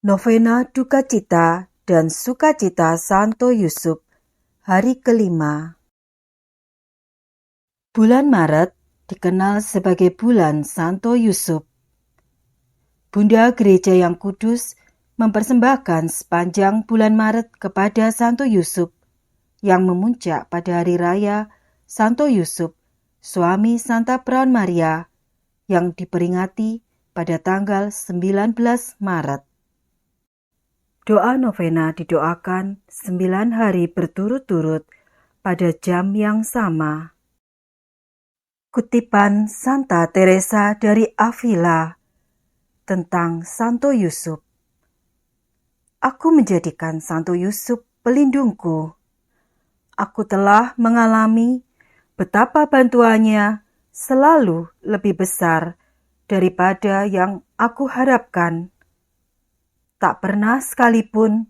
Novena Duka Cita dan Sukacita Santo Yusuf, hari kelima. Bulan Maret dikenal sebagai bulan Santo Yusuf. Bunda Gereja yang Kudus mempersembahkan sepanjang bulan Maret kepada Santo Yusuf yang memuncak pada hari raya Santo Yusuf, suami Santa Perawan Maria, yang diperingati pada tanggal 19 Maret. Doa novena didoakan 9 hari berturut-turut pada jam yang sama. Kutipan Santa Teresa dari Avila tentang Santo Yusuf. Aku menjadikan Santo Yusuf pelindungku. Aku telah mengalami betapa bantuannya selalu lebih besar daripada yang aku harapkan. Tak pernah sekalipun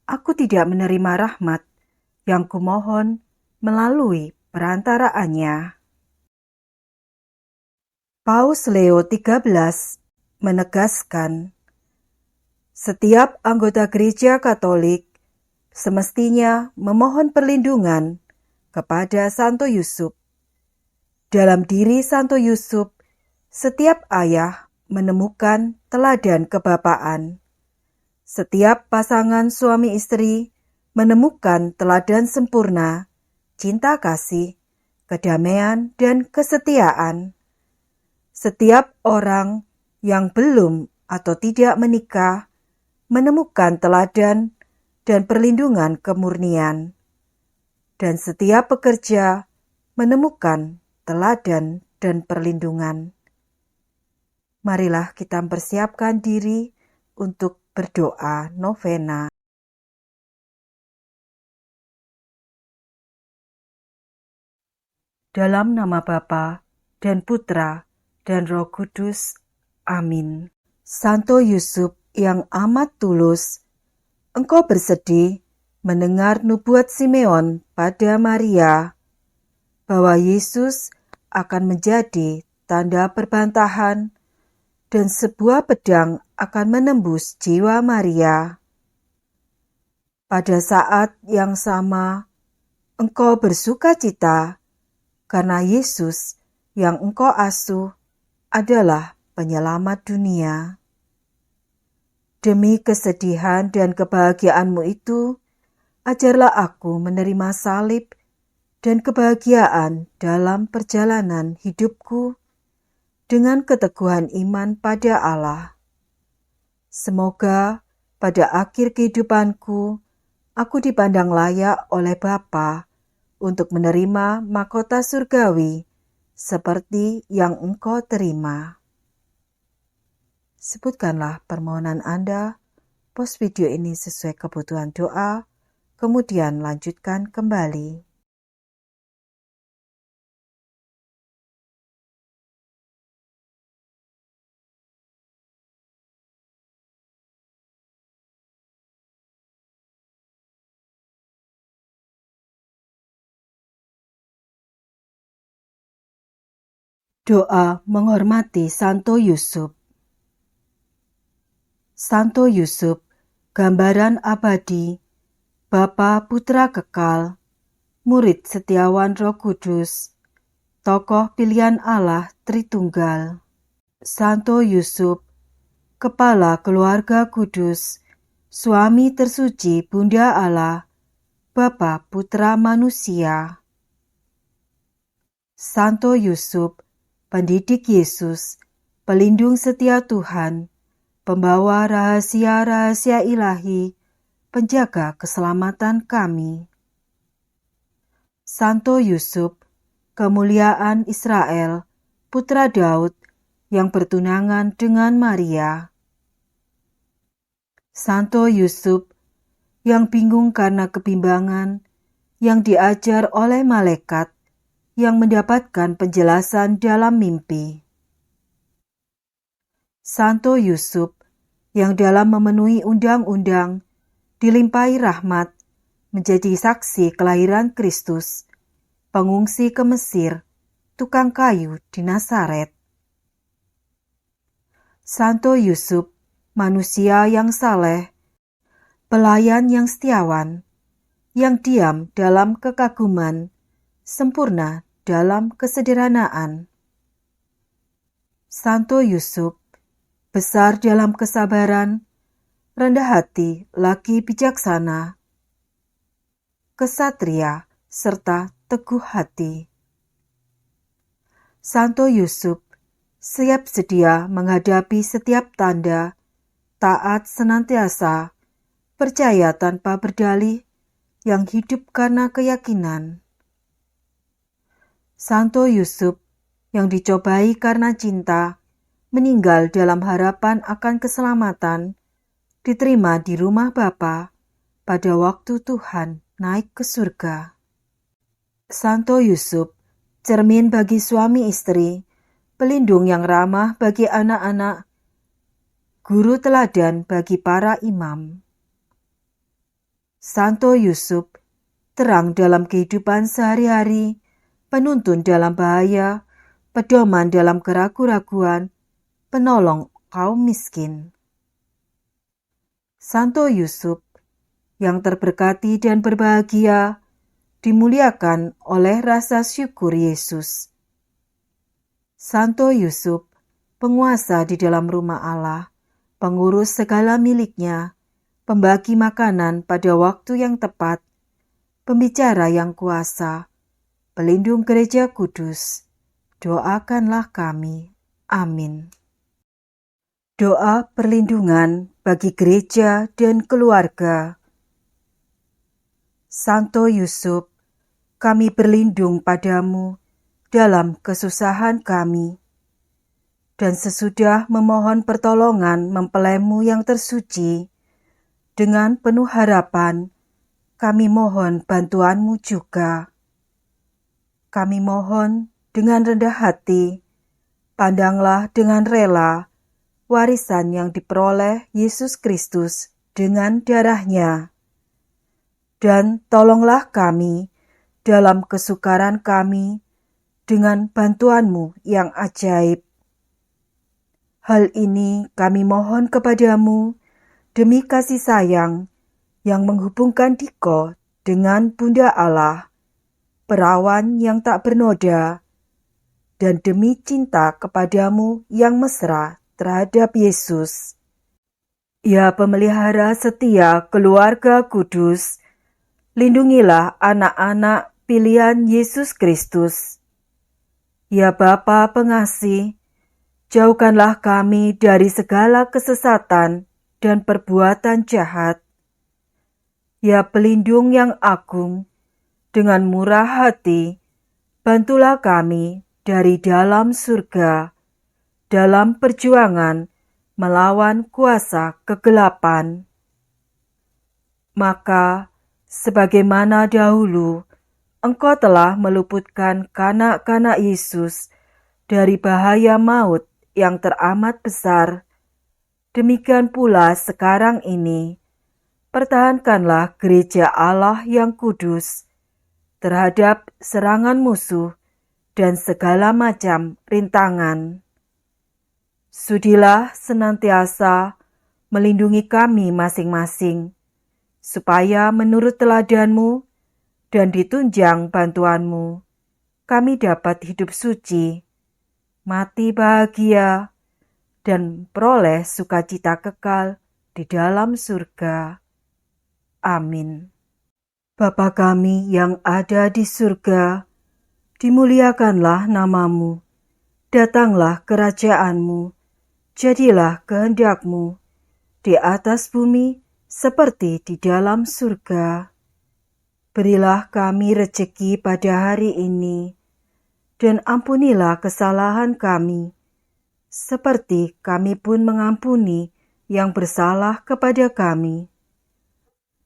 aku tidak menerima rahmat yang kumohon melalui perantaraannya. Paus Leo XIII menegaskan, setiap anggota Gereja Katolik semestinya memohon perlindungan kepada Santo Yusuf. Dalam diri Santo Yusuf, setiap ayah menemukan teladan kebapaan. Setiap pasangan suami istri menemukan teladan sempurna, cinta kasih, kedamaian, dan kesetiaan. Setiap orang yang belum atau tidak menikah menemukan teladan dan perlindungan kemurnian. Dan setiap pekerja menemukan teladan dan perlindungan. Marilah kita mempersiapkan diri untuk berdoa novena. Dalam nama Bapa dan Putra dan Roh Kudus. Amin. Santo Yusuf yang amat tulus, engkau bersedih mendengar nubuat Simeon pada Maria bahwa Yesus akan menjadi tanda perbantahan dan sebuah pedang akan menembus jiwa Maria. Pada saat yang sama, engkau bersukacita karena Yesus yang engkau asuh adalah penyelamat dunia. Demi kesedihan dan kebahagiaanmu itu, ajarlah aku menerima salib dan kebahagiaan dalam perjalanan hidupku dengan keteguhan iman pada Allah. Semoga pada akhir kehidupanku, aku dipandang layak oleh Bapa untuk menerima mahkota surgawi seperti yang engkau terima. Sebutkanlah permohonan Anda, pos video ini sesuai kebutuhan doa, kemudian lanjutkan kembali. Doa menghormati Santo Yusuf. Santo Yusuf, gambaran abadi, Bapa Putra Kekal, murid setiawan Roh Kudus, tokoh pilihan Allah Tritunggal. Santo Yusuf, kepala keluarga kudus, suami tersuci Bunda Allah, Bapa Putra Manusia. Santo Yusuf, pendidik Yesus, pelindung setia Tuhan, pembawa rahasia-rahasia ilahi, penjaga keselamatan kami. Santo Yusuf, kemuliaan Israel, putra Daud, yang bertunangan dengan Maria. Santo Yusuf, yang bingung karena kebimbangan, yang diajar oleh malaikat, yang mendapatkan penjelasan dalam mimpi. Santo Yusuf, yang dalam memenuhi undang-undang, dilimpahi rahmat, menjadi saksi kelahiran Kristus, pengungsi ke Mesir, tukang kayu di Nazaret. Santo Yusuf, manusia yang saleh, pelayan yang setiawan, yang diam dalam kekaguman, sempurna dalam kesederhanaan. Santo Yusuf, besar dalam kesabaran, rendah hati lagi bijaksana, kesatria serta teguh hati. Santo Yusuf siap sedia menghadapi setiap tanda, taat senantiasa, percaya tanpa berdalih, yang hidup karena keyakinan. Santo Yusuf yang dicobai karena cinta, meninggal dalam harapan akan keselamatan, diterima di rumah Bapa pada waktu Tuhan naik ke surga. Santo Yusuf, cermin bagi suami istri, pelindung yang ramah bagi anak-anak, guru teladan bagi para imam. Santo Yusuf, terang dalam kehidupan sehari-hari, penuntun dalam bahaya, pedoman dalam keraguan-raguan, penolong kaum miskin. Santo Yusuf, yang terberkati dan berbahagia, dimuliakan oleh rasa syukur Yesus. Santo Yusuf, penguasa di dalam rumah Allah, pengurus segala miliknya, pembagi makanan pada waktu yang tepat, pembicara yang kuasa, pelindung gereja kudus, doakanlah kami. Amin. Doa perlindungan bagi gereja dan keluarga. Santo Yusuf, kami berlindung padamu dalam kesusahan kami, dan sesudah memohon pertolongan mempelaimu yang tersuci, dengan penuh harapan, kami mohon bantuanmu juga. Kami mohon dengan rendah hati, pandanglah dengan rela warisan yang diperoleh Yesus Kristus dengan darahnya. Dan tolonglah kami dalam kesukaran kami dengan bantuanmu yang ajaib. Hal ini kami mohon kepadamu demi kasih sayang yang menghubungkan Diko dengan Bunda Allah, perawan yang tak bernoda, dan demi cinta kepadamu yang mesra terhadap Yesus. Ya pemelihara setia keluarga kudus, lindungilah anak-anak pilihan Yesus Kristus. Ya Bapa pengasih, jauhkanlah kami dari segala kesesatan dan perbuatan jahat. Ya pelindung yang agung, dengan murah hati, bantulah kami dari dalam surga, dalam perjuangan melawan kuasa kegelapan. Maka, sebagaimana dahulu, Engkau telah meluputkan kanak-kanak Yesus dari bahaya maut yang teramat besar, demikian pula sekarang ini, pertahankanlah gereja Allah yang kudus terhadap serangan musuh dan segala macam rintangan. Sudilah senantiasa melindungi kami masing-masing, supaya menurut teladanmu dan ditunjang bantuanmu, kami dapat hidup suci, mati bahagia, dan peroleh sukacita kekal di dalam surga. Amin. Bapa kami yang ada di surga, dimuliakanlah namamu, datanglah kerajaanmu, jadilah kehendakmu, di atas bumi seperti di dalam surga. Berilah kami rejeki pada hari ini, dan ampunilah kesalahan kami, seperti kami pun mengampuni yang bersalah kepada kami.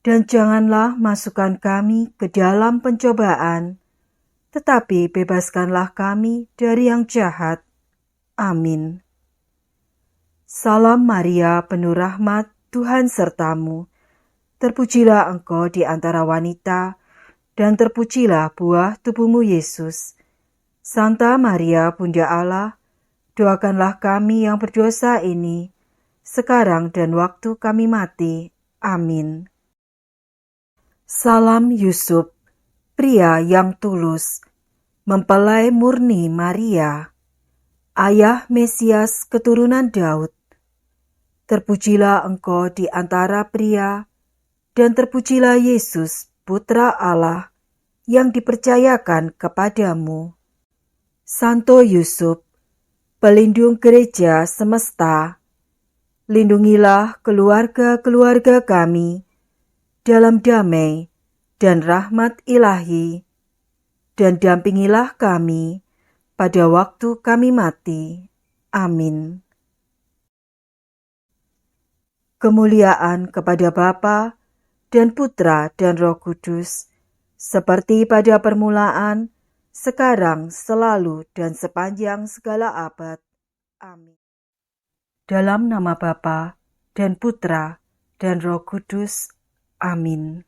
Dan janganlah masukkan kami ke dalam pencobaan, tetapi bebaskanlah kami dari yang jahat. Amin. Salam Maria, penuh rahmat, Tuhan sertamu. Terpujilah engkau di antara wanita, dan terpujilah buah tubuhmu Yesus. Santa Maria, Bunda Allah, doakanlah kami yang berdosa ini, sekarang dan waktu kami mati. Amin. Salam Yusuf, pria yang tulus, mempelai murni Maria, ayah Mesias keturunan Daud. Terpujilah engkau di antara pria, dan terpujilah Yesus, Putra Allah, yang dipercayakan kepadamu. Santo Yusuf, pelindung gereja semesta, lindungilah keluarga-keluarga kami dalam damai dan rahmat ilahi, dan dampingilah kami pada waktu kami mati. Amin. Kemuliaan kepada Bapa dan Putra dan Roh Kudus, seperti pada permulaan, sekarang, selalu, dan sepanjang segala abad. Amin. Dalam nama Bapa dan Putra dan Roh Kudus. Amin.